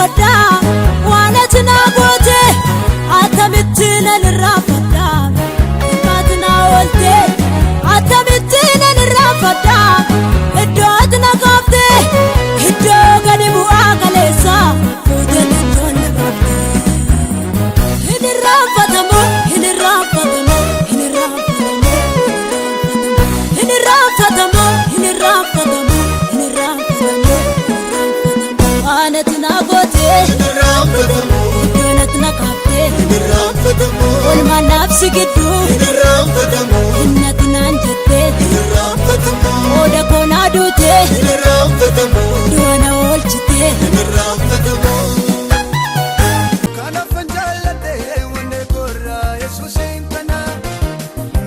irraanfadha waan ati naa goote atamittiin an irraanfadha imaati naa oolte atamittiin an irraanfadha iddoo ati na gaafte iddoo gadi bu'aa galeessa fuutee iddoo na gaafte hin irraanfatamu hin irraanfatamu hin irraanfatamu hin irraanfatamu hin irraanfatamu hin irraanfatamu waan ati naa goote hin irraanfatamu iddoo ati na gaafte hin irraanfatamu wolumaa naafsi gidduu hin irraanfatamu hin ati naan jette hin irraanfatamu oda koonaa duute hin irraanfatamu du'a na oolchite hin irraanfatamu kanaafan jaalladhe wanne korra yesuusin kana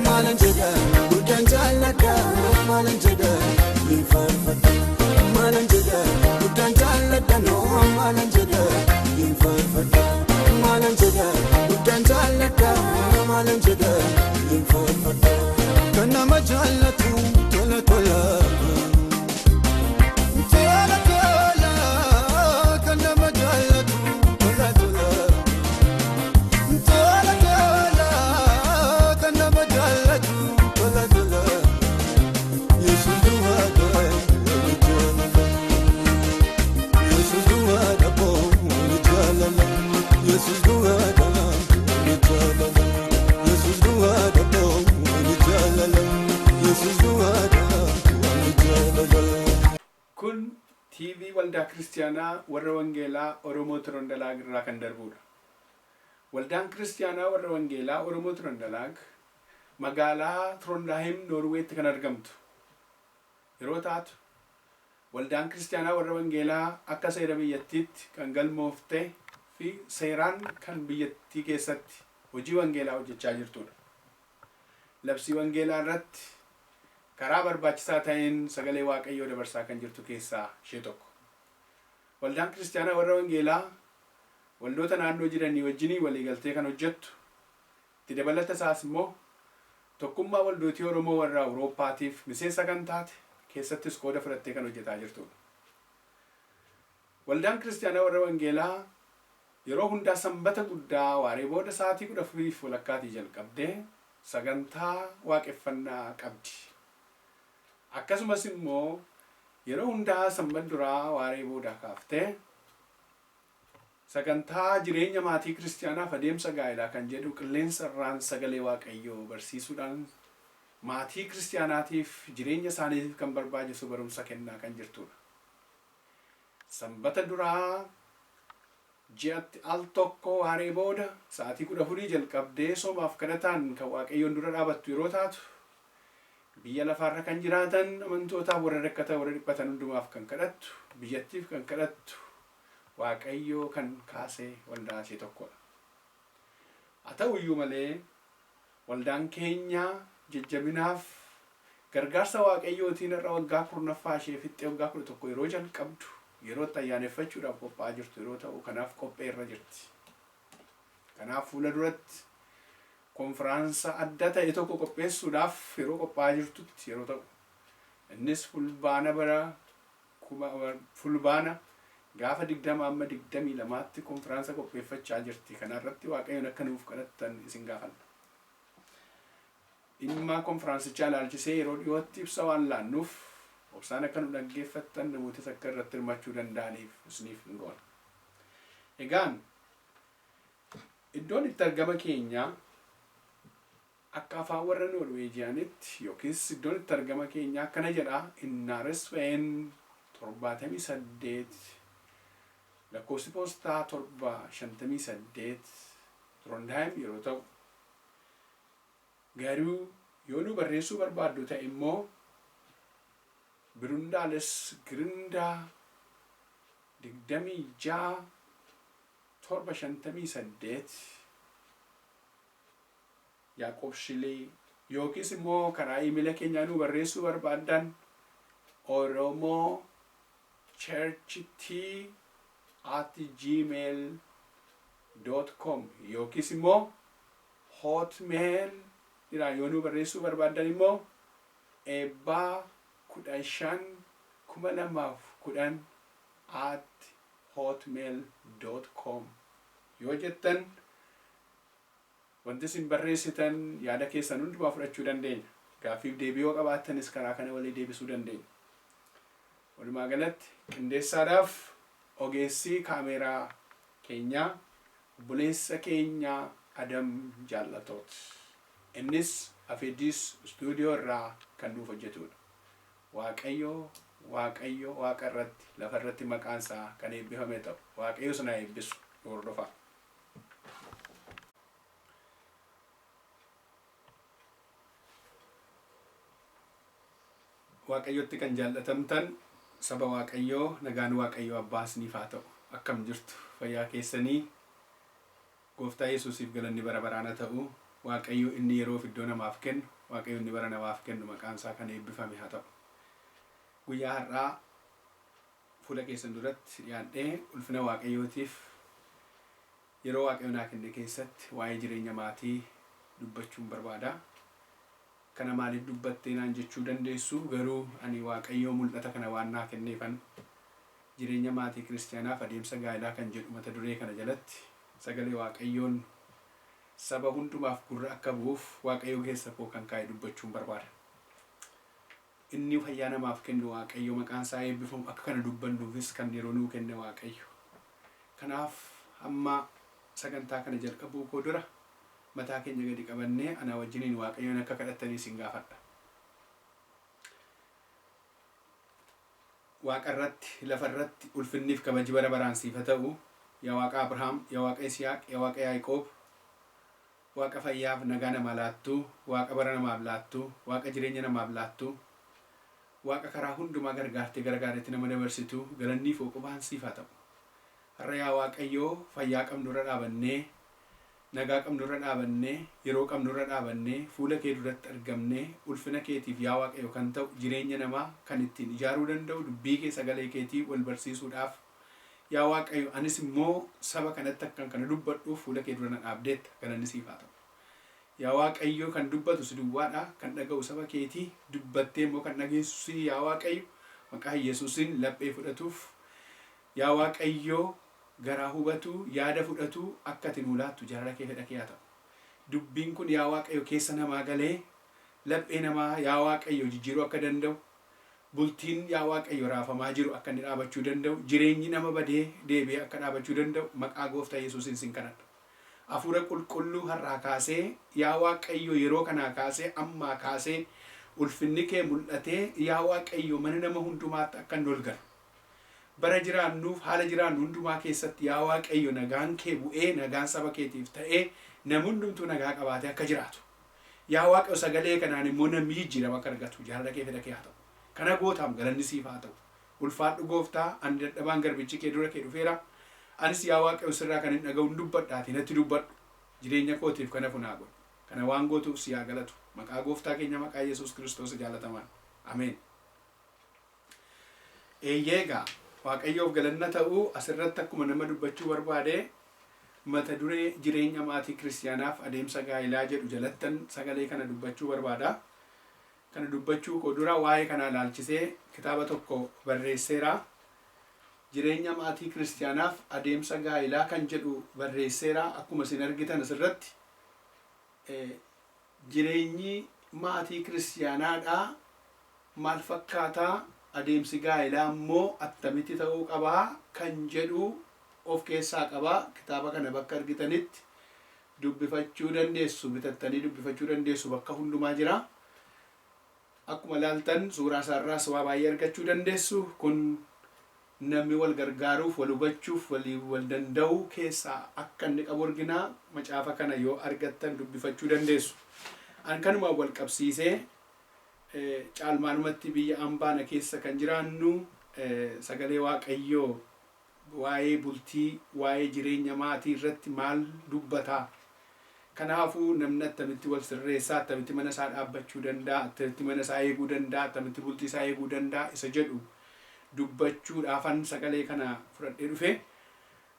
maalan jedha guddaan jaalladha maalan jedha hin faarfadha maalan jedha guddaan jaalladha no maalan jedha hin faarfadha maalan jedha guddaan jaalladha maalan jedha hin faarfadha kan nama jaallatu tola tola tola tola kan nama jaallatu tola tola tola tola kan nama jaallatu tola tola yesus duwwaadha wali jaalala yesus duwwaadha wali jaalala yesus duwwaadha wali jaalala yesus duwwaadha wali jaalala yesus duwwaadha wali jaalala. Kun TV waldaa kiristiyaanaa warra wangeelaa Oromoo Tirondalaag irraa kan darbudha. Waldaan kiristiyaanaa warra wangeelaa Oromoo Tirondalaag magaalaa Trondheim Noorweetti kan argamtu yeroo taatu waldaan kiristiyaanaa warra wangeelaa akka seera biyyattiitti kan galmoofte fi seeraan kan biyyattii keessatti hojii wangeelaa hojjechaa jirtudha. Labsii wangeelaa irratti karaa barbaachisaa ta'een sagalee waaqayyoo dabarsaa kan jirtu keessaa ishee tokko. Waldaan kiristiyaanaa warra wangeelaa waldoota naannoo jiranii wajjinii waliigaltee kan hojjettu itti dabalata isaas immoo tokkummaa waldootii Oromoo warra Awurooppaatiif miseensa kan taate keessattis qooda fudhattee kan hojjetaa jirtudha. Waldaan kiristiyaanaa warra wangeelaa yeroo hundaa sanbata guddaa waaree booda sa'aatii 14:00 jalqabdee sagantaa waaqeffannaa qabdi. Akkasumas immoo yeroo hundaa sanbata duraa waaree booda kaaftee sagantaa jireenya maatii kiristiyaanaaf adeemsa gaa'elaa kan jedhu qilleensa irraan sagalee waaqayyoo barsiisuudhaan maatii kiristiyaanaatiif jireenya isaaniitiif kan barbaachisu barumsa kennaa kan jirtudha. Sanbata duraa ji'atti al tokko waaree booda sa'aatii 14 jalqabdee soomaaf kadhataan kan waaqayyoon dura dhaabattu yeroo taatu biyya lafaarra kan jiraatan amantootaaf warra rakkatan warra dhiphatan hundumaaf kan kadhattu biyyattiif kan kadhattu waaqayyoo kan kaasee waldaa ishee tokkodha. Haa ta'u iyyuu malee waldaan keenya jajjabinaaf gargaarsa waaqayyootiin irra waggaa 10ffaa ishee fixxee waggaa 11 yeroo jalqabdu yeroo ayyaaneffachuudhaaf qophaa'aa jirtu yeroo ta'u kanaaf qophee irra jirti. Kanaaf fuula duratti konfiraansa adda ta'e tokko qopheessuudhaaf yeroo qophaa'aa jirtutti yeroo ta'u innis fulbaana gaafa 20 amma 22tti konfiraansa qopheeffachaa jirti. Kana irratti waaqayyoon akka nuuf kadhattan isin gaafanna. Dhimma konfiraansichaa ilaalchisee yeroo dhiyootti ibsa waan laannuuf obsaan akka nu dhaggeeffattan namootas akka irratti hirmaachuu danda'aniif isiniif hin goona. Egaan iddoon itti argama keenyaa akka afaan warra Noorweejiyaanitti yookiis iddoon itti argama keenyaa akkana jedha Innaresveen 78 lakkoofsi poostaa 758 Trondheim yeroo ta'u garuu yoo nu barreessuu barbaaddu ta'e immoo Birundaales Grindaa 26 758 Yaaqoob Shilee yookiis immoo karaa iimeela keenyaa nu barreessuu barbaaddan Oromoo churcht@gmail.com yookiis immoo hotmail yoo nu barreessuu barbaaddan immoo eebbaa 15 2010 hotmail.com yoo jettan wanti isin barreessitan yaada keessan hundumaa fudhachuu dandeenya. Gaaffiif deebii yoo qabaattanis karaa kana walii deebisuu dandeenya. Walumaa galatti qindeessaadhaaf ogeessi kaameeraa keenyaa obboleessa keenya Aadam Jaalatoo. Innis Afeedis Stuudiyoo irraa kan nuuf hojjetudha. Waaqayyo waaqa irratti lafa irratti maqaan isaa kan eebbifame ta'u. Waaqayyo sana eebbisu hordofaa. Waaqayyotti kan jaallatamtan saba Waaqayyoo nagaan Waaqayyoo abbaa isiniif haa ta'u. Akkam jirtu fayyaa keessanii Gooftaa Yesuusiif galanni bara baraan haa ta'u. Waaqayyo inni yeroof iddoo namaaf kennu, Waaqayyo inni bara namaaf kennu maqaan isaa kan eebbifame haa ta'u. Guyyaa har'aa fuula keessan duratti dhiyaadhee ulfina Waaqayyootiif yeroo Waaqayyo naa kenne keessatti waa'ee jireenya maatii dubbachuun barbaada. Kana maaliif dubbattee naan jechuu dandeessu, garuu ani Waaqayyoo mul'ata kana waan naa kenneefan jireenya maatii kiristiyaanaaf adeemsa gaa'elaa kan jedhu mata duree kana jalatti sagalee Waaqayyoon saba hundumaaf gurra akka bu'uuf Waaqayyo keessa koo kan kaa'e dubbachuun barbaada. Inni fayyaa namaaf kennu Waaqayyo maqaan isaa eebbifamu akka kana dubbannuufis kan yeroo nuu kenne Waaqayyo. Kanaaf amma sagantaa kana jalqabuu koo dura mataa keenya gadi qabannee ana wajjiniin Waaqayyoon akka kadhattanii isin gaafadha. Waaqa irratti lafa irratti ulfinniif kabaji bara baraan siif haa ta'u. Yaa Waaqa Abrahaam, yaa Waaqa Yisihaaq, yaa Waaqa Yaaqoob, Waaqa fayyaaf nagaa namaa laattu, Waaqa bara namaaf laattu, Waaqa jireenya namaaf laattu, Waaqa karaa hundumaa gargaartee gargaaretti nama dabarsitu galanniif oqubaan siif haa ta'u. Har'a yaa Waaqayyoo fayyaa qabnurra dhaabannee, nagaa qabnurra dhaabannee, yeroo qabnurra dhaabannee, fuula kee duratti argamnee ulfina keetiif yaa Waaqayyo kan ta'u jireenya namaa kan ittiin ijaaruu danda'u dubbii kee sagalee keetii wal barsiisuudhaaf yaa Waaqayyo anis immoo saba kanatti akkan kana dubbadhuuf fuula kee dura na dhaabdeetta galanni siif haa ta'u. Yaa Waaqayyo kan dubbatu si duwwaadha, kan dhaga'u saba keetii, dubbattee immoo kan dhageessu yaa Waaqayyo maqaa Yesuusiin laphee fudhatuuf yaa Waaqayyo garaa hubatu yaada fudhatu akka ati nuu laattu jaalala kee fedha kee haa ta'u. Dubbiin kun yaa Waaqayyo keessa namaa galee laphee namaa yaa Waaqayyo jijjiiruu akka danda'u, bultiin yaa Waaqayyo raafamaa jiru akka inni dhaabachuu danda'u, jireenyi nama badee deebi'ee akka dhaabachuu danda'u maqaa Gooftaa Yesuusiin sin kadhadha. Hafuura qulqulluu har'aa kaasee yaa Waaqayyo yeroo kanaa kaasee ammaa kaasee ulfinni kee mul'atee yaa Waaqayyo mana nama hundumaatti akka inni ol galu. Bara jiraannuuf haala jiraannu hundumaa keessatti yaa Waaqayyo nagaan kee bu'ee nagaan saba keetiif ta'ee namni hundumtuu nagaa qabaatee akka jiraatu. Yaa Waaqayyo sagalee kanaan immoo namni jijjiirama akka argatu jaalala kee fedha kee haa ta'u. Kana gootaam galanni siif haa ta'u. Ulfaadhu Gooftaa ani dadhabaan garbichi kee dura kee dhufeera. Anis yaa Waaqayyo sirraa kan hin dhaga'uun dubbadhaati natti dubbadhu. Jireenya kootiif kana funaa godhu. Kana waan gootuuf si haa galatu. Maqaa Gooftaa keenya maqaa Yesuus Kiristoos jaalatamaan. Ameen. Eeyyeegaa Waaqayyoof galanna ta'uu asirratti akkuma nama dubbachuu barbaade mata duree jireenya maatii kiristiyaanaaf adeemsa gaa'elaa jedhu jalattan sagalee kana dubbachuu barbaada. Kana dubbachuu koo dura waa'ee kana ilaalchisee kitaaba tokko barreesseera. Jireenya maatii kiristiyaanaaf adeemsa gaa'elaa kan jedhu barreesseera. Akkuma isin argitan asirratti jireenyi maatii kiristiyaanaadhaa maal fakkaataa, adeemsi gaa'elaa immoo attamitti ta'uu qabaa kan jedhu of keessaa qabaa. Kitaaba kana bakka argitanitti dubbifachuu dandeessu, bitattanii dubbifachuu dandeessu, bakka hundumaa jira. Akkuma ilaaltan suuraa isaarraas waa baay'ee argachuu dandeessu. Kun namni wal gargaaruuf, wal hubachuuf, wal danda'uu keessaa akka inni qabu argina. Macaafa kana yoo argattan dubbifachuu dandeessu. An kanumaan wal qabsiisee caalmaanumatti biyya ambaana keessa kan jiraannu sagalee Waaqayyoo waa'ee bultii, waa'ee jireenya maatii irratti maal dubbataa. Kanaafuu namni attamitti wal sirreessaa, attamitti mana isaa dhaabbachuu danda'a, attamitti mana isaa eeguu danda'a, attamitti bultii isaa eeguu danda'a isa jedhu dubbachuudhaafan sagalee kana fudhadhee dhufe.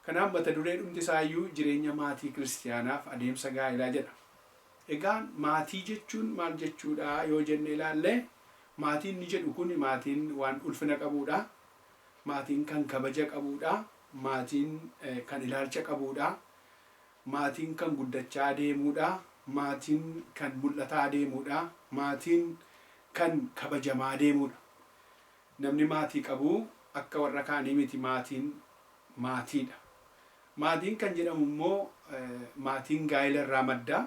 Kanaaf mata duree dhumti isaayyuu jireenya maatii kiristiyaanaaf adeemsa gaa'elaa jedha. Egaan maatii jechuun maal jechuudha yoo jenne ilaalle, maatiin ni jedhu kun maatiin waan ulfina qabuudha. Maatiin kan kabaja qabuudha. maatiin kan ilaalcha qabuudha. Maatiin kan guddachaa adeemuudha. Maatiin kan mul'ataa adeemuudha. Maatiin kan kabajamaa adeemuudha. Namni maatii qabu akka warra kaanii miti. Maatiin maatiidha. Maatiin kan jedhamu immoo maatiin gaa'ela irraa madda.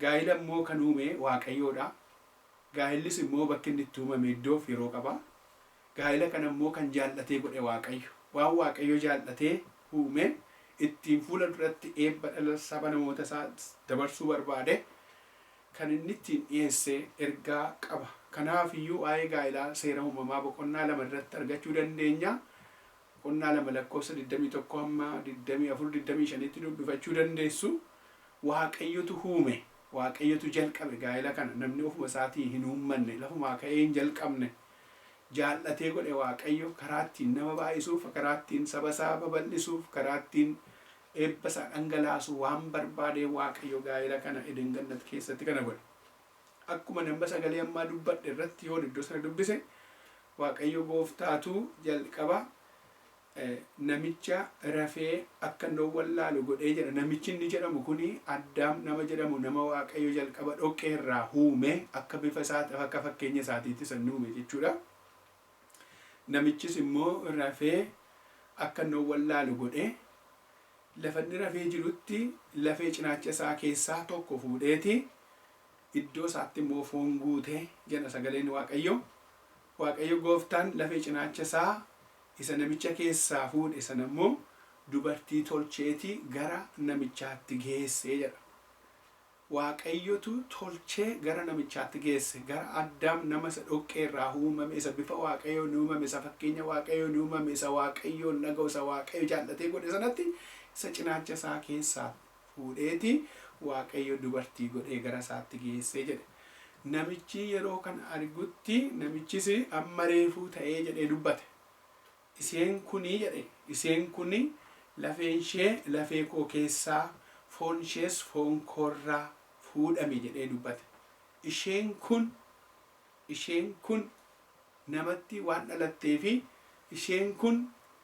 Gaa'ela immoo kan uume waaqayyoodha. Gaa'ellis immoo bakki inni itti uumame iddoof yeroo qaba. Gaa'ela kana immoo kan jaallatee godhe waaqayyo. Waan waaqayyo jaallatee uume ittiin fuula duratti eebba dhala saba namoota isaa dabarsuu barbaade kan inni ittiin dhiyeesse ergaa qaba. Kanaaf iyyuu waa'ee gaa'elaa seera uumamaa boqonnaa 2 irratti argachuu dandeenya. Boqonnaa 2 lakkoofsa 21 hamma 24-25 tti dubbifachuu dandeessu. Waaqayyotu uume, waaqayyotu jalqabe gaa'ela kana. Namni ofuma isaatii hin uummanne, lafumaa ka'ee hin jalqabne. Jaallatee godhe waaqayyo karaa ittiin nama baay'isuuf, karaa ittiin saba isaa babal'isuuf, karaa ittiin eebba isaa dhangalaasu waan barbaade waaqayyo gaa'ela kana Eden Gannat keessatti kana godhe. Akkuma nama sagalee ammaa dubbadhe irratti yoo iddoo sana dubbise waaqayyo gooftaatu jalqaba namicha rafee akka hin wallaalu godhee jedha. Namichi inni jedhamu kuni Addaam nama jedhamu, nama waaqayyo jalqaba dhoqqee irraa uume akka bifa isaatti akka fakkeenya isaatiitti san uume jechuudha. Namichis immoo rafee akka hin wallaalu godhee lafa inni rafee jirutti lafee cinaacha isaa keessaa tokko fuudheeti iddoo isaatti immoo foon guutee jedha sagaleen waaqayyo. Waaqayyo gooftaan lafee cinaacha isaa isa namicha keessaa fuudhe sana immoo dubartii tolcheeti gara namichaatti geesse jedha. Waaqayyotu tolchee gara namichaatti geesse, gara Addaam nama isa dhoqqee irraa uumame, isa bifa waaqayyoon uumame, isa fakkeenya waaqayyoon uumame, isa waaqayyoon dhaga'u, isa waaqayyo jaallatee godhe sanatti isa cinaacha isaa keessaa fuudheeti waaqayyo dubartii godhee gara isaatti geesse jedhe. Namichi yeroo kana argutti namichis amma reefuu ta'ee jedhee dubbate. Isheen kuni jedhe, isheen kuni lafeen ishee lafee koo keessaa, foon ishees foon koorraa fuudhame jedhee dubbate. Isheen kun namatti waan dhalatteefi, isheen kun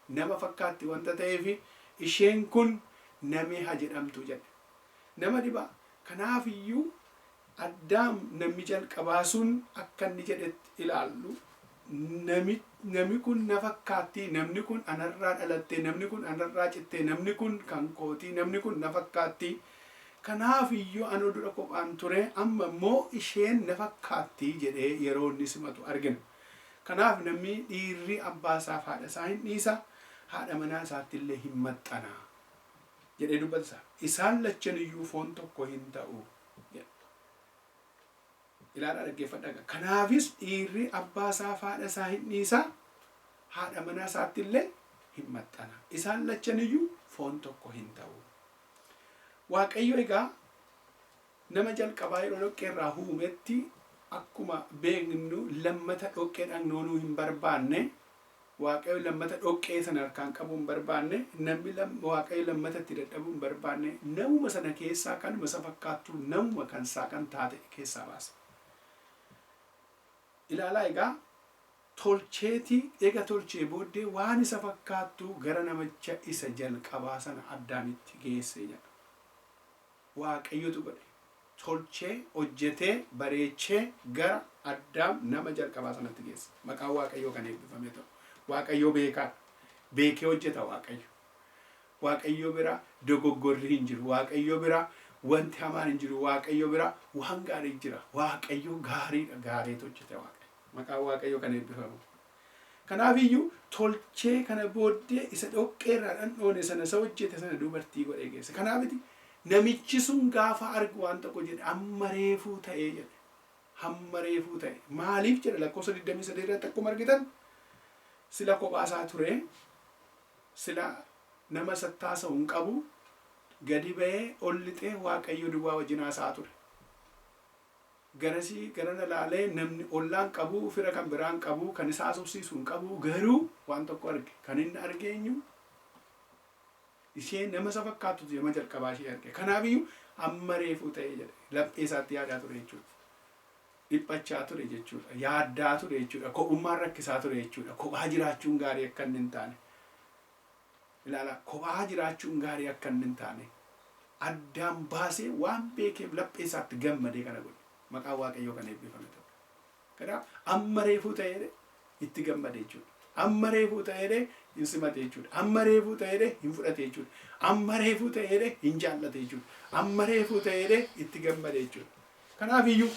nama fakkaatti wanta ta'eefi, isheen kun namee haa jedhamtu jedhe. Nama dhibaa. Kanaaf iyyuu Addaam namni jalqabaa sun akka inni jedhetti ilaallu namni kun na fakkaatti, namni kun anarraa dhalatte, namni kun anarraa citte, namni kun kan kooti, namni kun na fakkaatti. Kanaaf iyyuu anoo dura kophaan ture, amma immoo isheen na fakkaatti jedhee yeroo inni simatu argina. Kanaaf namni dhiirri abbaa isaaf haadha isaa hin dhiisa, haadha manaa isaatti illee hin maxxana jedhee dubbata. Isaan lachan iyyuu foon tokko hin ta'u. Ilaalaa dhaggeeffadhaa. Kanaafis dhiirri abbaa isaaf haadha isaa hin dhiisa, haadha manaa isaatti illee hin maxxana. Isaan lachan iyyuu foon tokko hin ta'u. Waaqayyo egaa nama jalqabaa yeroo dhoqqee irraa uumetti akkuma beeknu lammata dhoqqeedhaan noonuu hin barbaanne, waaqayyo lammata dhoqqee sana harkaan qabuu hin barbaanne, namni waaqayyo lammata itti dadhabuu hin barbaanne, namuma sana keessaa kanuma isa fakkaattu namuma kan isaa kan taate keessaa baase. Ilaalaa egaa tolcheeti eega tolchee booddee waan isa fakkaattu gara namicha isa jalqabaa sana Addaamitti geesse jedha. Waaqayyotu godhe. Tolchee, hojjetee, bareechee gara Addaam nama jalqabaa sanatti geesse. Maqaan waaqayyoo kan eebbifame ta'u. Waaqayyoo beekaadha. Beekee hojjeta waaqayyo. Waaqayyo bira dogoggorri hin jiru. Waaqayyo bira wanti hamaan hin jiru. Waaqayyo bira waan gaarii jira. Waaqayyo gaariidha. Gaariitu hojjete waaqayyo. Maqaan waaqayyo kan eebbifamu. Kanaaf iyyuu tolchee kana booddee isa dhoqqee irraa dhandhoone sana isa hojjete sana dubartii godhee geesse. Kanaafiti namichi sun gaafa argu waan tokko jedhe amma reefuu ta'ee jedhe. Hamma reefuu ta'e. Maaliif jedha lakkoofsa 23 irratti akkuma argitan sila kophaasaa ture, sila nama sattaasa'u hin qabu, gadi ba'ee ol lixee waaqayyo duwwaa wajjin haasaa ture. Garasii garana laalee namni ollaan qabu, fira kan biraan qabu, kan isa haasofsiisu hin qabu, garuu waan tokko arge. Kan inni argeenyu isheen nama isa fakkaattu nama jalqabaa ishee arge. Kanaaf iyyuu amma reefuu ta'ee jedhe. Laphee isaatti yaadaa ture jechuudha. Dhiphachaa ture jechuudha. Yaaddaa ture jechuudha. Kophummaan rakkisaa ture jechuudha. Kophaa jiraachuun gaarii akka inni hin taane. ilaala kophaa jiraachuun gaarii akka hin taane addaan baasee waan beekeef laphee isaatti gammadee kana godhe. Maqaan waaqayyoo kan eebbifame ta'u. Kanaaf amma reefuu ta'ee itti gammade jechuudha. Amma reefuu ta'ee hin simate jechuudha. Amma reefuu ta'ee hin fudhate jechuudha. Amma reefuu ta'ee hin jaallate jechuudha. Amma reefuu ta'ee itti gammade jechuudha. Kanaaf iyyuu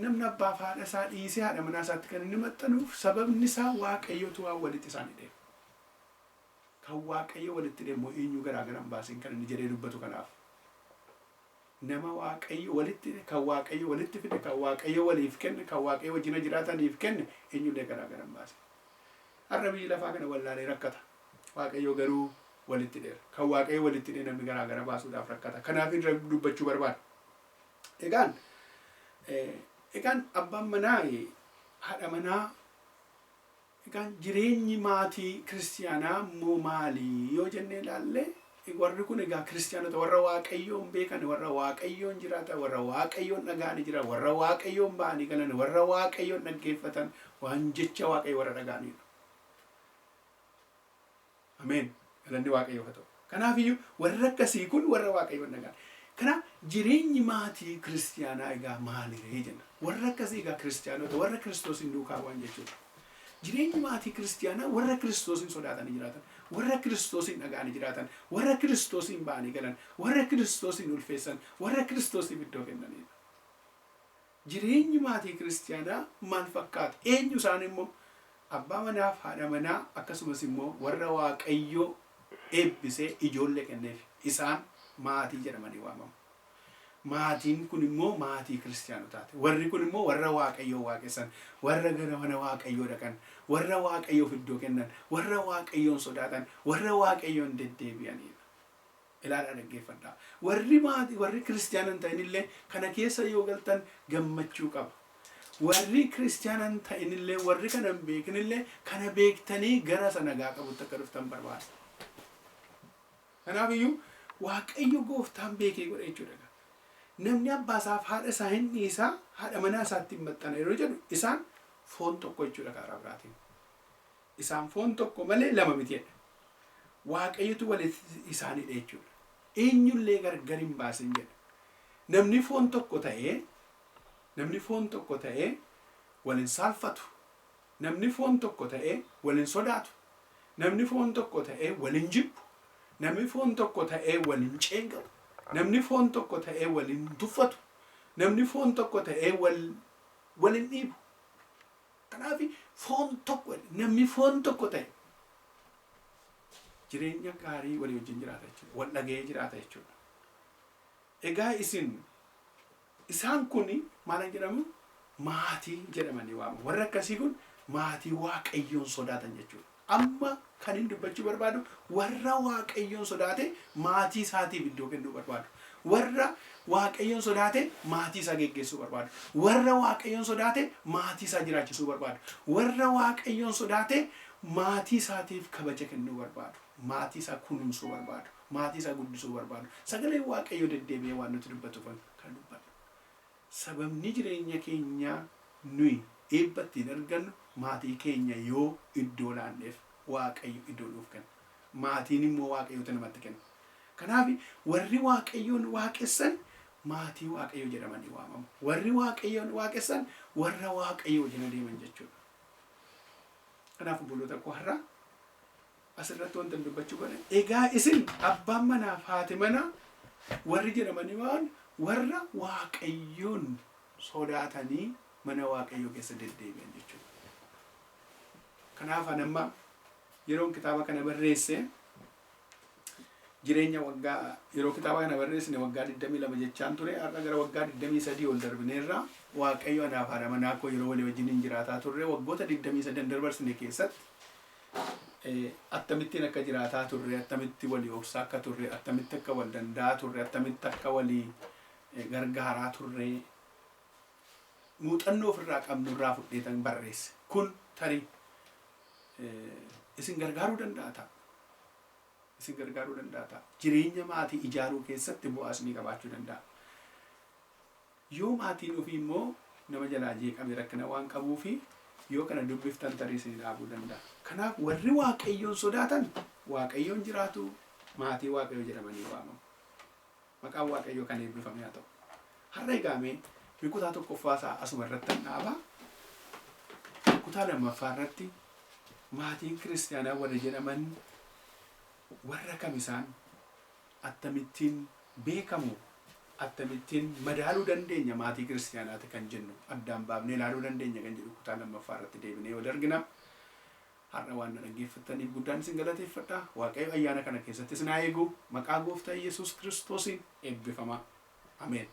namni abbaa fi haadha isaa dhiisee haadha manaa isaatti kan inni maxxanuuf sababni isaa waaqayyotu waan walitti isaan hidhe. Kan waaqayyo walitti hidhe immoo eenyu garaa garaan baaseen kan inni jedhee dubbatu kanaaf. Nama waaqayyo walitti hidhe, kan waaqayyo walitti fide, kan waaqayyo waliif kenne, kan waaqayyo wajjina jiraataniif kenne eenyullee garaa garaan baase. Har'a biyyi lafaa kana wallaalee rakkata. Waaqayyo garuu walitti hidheera. Kan waaqayyo walitti hidhe namni garaa gara baasuudhaaf rakkata. Kanaaf irra dubbachuu barbaada. Egaan abbaan manaa haadha manaa egaan jireenyi maatii kiristiyaanaa immoo maalii yoo jennee ilaalle warri kun egaa kiristiyaanota warra waaqayyoon beekan, warra waaqayyoon jiraatan, warra waaqayyoon dhaga'anii jiran, warra waaqayyoon ba'anii galan, warra waaqayyoon dhaggeeffatan, waan jecha waaqayyo warra dhaga'anidha. Ameen. Galanni waaqayyoo haa ta'u. Kanaaf iyyuu warri akkasii kun warra waaqayyoon dhaga'an. Kanaaf jireenyi maatii kiristiyaanaa egaa maaliree jenna. Warra akkasii egaa kiristiyaanota warra Kiristoosiin duukaa bu'an jechuudha. Jireenyi maatii kiristiyaanaa warra Kiristoosiin sodaatanii jiraatan, warra Kiristoosiin dhaga'anii jiraatan, warra Kiristoosiin ba'anii galan, warra Kiristoosiin ulfeessan, warra Kiristoosiif iddoo kennanidha. Jireenyi maatii kiristiyaanaa maal fakkaata? Eenyu isaan immoo abbaa manaaf haadha manaa akkasumas immoo warra waaqayyoo eebbisee ijoollee kenneef isaan maatii jedhamanii waamamu. Maatiin kun immoo maatii kiristiyaanotaati. Warri kun immoo warra waaqayyoo waaqessan, warra gara mana waaqayyoo dhaqan, warra waaqayyoof iddoo kennan, warra waaqayyoon sodaatan, warra waaqayyoon deddeebi'anidha. Ilaadhaa dhaggeeffadhaa. Warri maatii warri kiristiyaana hin ta'inillee kana keessa yoo galtan gammachuu qaba. Warri kiristiyaana hin ta'inillee warri kana hin beekinillee kana beektanii gara sana nagaa qabutti akka dhuftan barbaada. Kanaaf iyyuu waaqayyo gooftaan beekee godha jechuudha. Namni abbaa isaaf haadha isaa hin dhiisaa haadha manaa isaatti hin maxxana yeroo jedhu isaan foon tokko jechuudha karaa biraatiin. Isaan foon tokko malee lama mitiidha. Waaqayyotu walitti isaan hidhe jechuudha. Eenyullee gargar hin baasin jedha. Namni foon tokko ta'ee waliin saalfatu. Namni foon tokko ta'ee waliin sodaatu. Namni foon tokko ta'ee waliin jibbu. Namni foon tokko ta'ee waliin ceengamu. Namni foon tokko ta'ee waliin tuffatu. Namni foon tokko ta'ee waliin dhiibu. Kanaaf foon tokko namni foon tokko ta'e jireenya gaarii walii wajjin jiraata jechuudha. Wal dhaga'ee jiraata jechuudha. Egaa isaan kun maal jedhamu? Maatii jedhamanii waamamu. Warra akkasii kun maatii waaqayyoon sodaatan jechuudha. Amma kan inni dubbachuu barbaadu warra waaqayyoon sodaate maatii isaatiif iddoo kennuu barbaadu. Warra waaqayyoon sodaate maatii isaa geggeessuu barbaadu. Warra waaqayyoon sodaate maatii isaa jiraachisuu barbaadu. Warra waaqayyoon sodaate maatii isaatiif kabaja kennuu barbaadu. Maatii isaa kunuunsuu barbaadu. Maatii isaa guddisuu barbaadu. Sagalee waaqayyoo deddeebi'ee waan nuti dubbatuuf kan dubbatu. Sababni jireenya keenyaa nuyi eebba ittiin argannu maatii keenya yoo iddoo laanneef waaqayyo iddoo nuuf kenna. Maatiin immoo waaqayyoota namatti kenna. Kanaaf warri waaqayyoon waaqessan maatii waaqayyoo jedhamanii waamamu. Warri waaqayyoon waaqessan warra waaqayyoo wajjin adeeman jechuudha. Kanaaf obboloota koo har'a asirratti wanta dubbachuu godhan. Egaa isin abbaan manaaf haati manaa warri jedhamanii waan warra waaqayyoon sodaatanii mana waaqayyoo keessa deddeebi'an jechuudha. Kanaaf anamma yeroon kitaaba kana barreesse jireenya waggaa yeroo kitaaba kana barreessine waggaa 22 jechaan ture. Har'a gara waggaa 23 ol darbineerra waaqayyo anaaf haadha manaa koo yeroo walii wajjin jiraataa turre waggoota 23 darbarsine keessatti akkamittiin akka jiraataa turre, akkamitti walii obsaa akka turre, akkamitti akka wal danda'a turre, akkamitti akka walii gargaaraa turre muuxannoo ofirraa qabnu irraa fudheetan barreesse. Kun tarii isin gargaaruu danda'a ta'a. Isin gargaaruu danda'a ta'a. Jireenya maatii ijaaruu keessatti bu'aas ni qabaachuu danda'a. Yoo maatiin ofii immoo nama jalaa jeeqame rakkina waan qabuufi yoo kana dubbiftan tarii isin dhaabuu danda'a. Kanaaf warri waaqayyoon sodaatan waaqayyoon jiraatu maatii waaqayyoo jedhamanii waamamu. Maqaan waaqayyoo kan eebbifame haa ta'u. Har'a egaamee kutaa tokkoffaasaa asuma irratti dhaabaa. Kutaa lammaffaa irratti maatiin kiristiyaanaa warra jedhaman warra kam isaan akkamittiin beekamu, akkamittiin madaaluu dandeenya maatii kiristiyaanaati kan jennu addaan baafnee ilaaluu dandeenya kan jedhu kutaa lammaffaa irratti deebinee yoo argina. Har'a waan na dhaggeeffattaniif guddaan isin galateeffadha. Waaqayyo ayyaana kana keessatti isin haa eegu. Maqaa gooftaa Yesuus Kiristoosiin eebbifamaa. Ameen.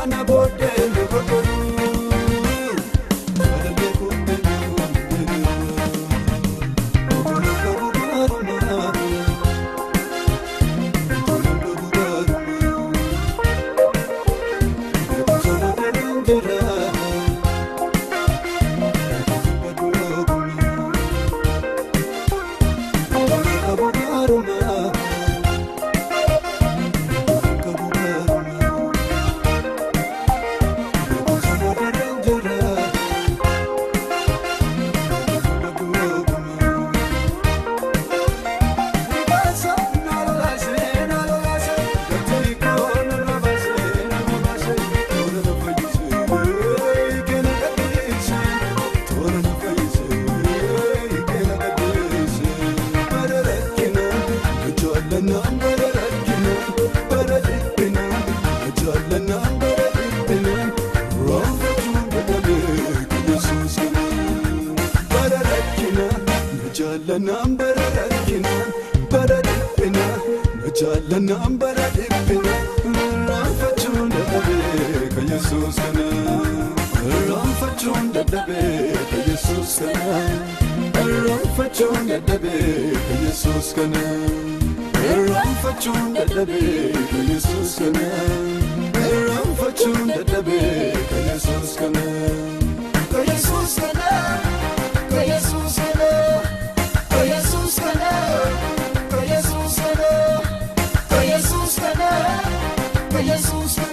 kana booddee boqotu. Jesus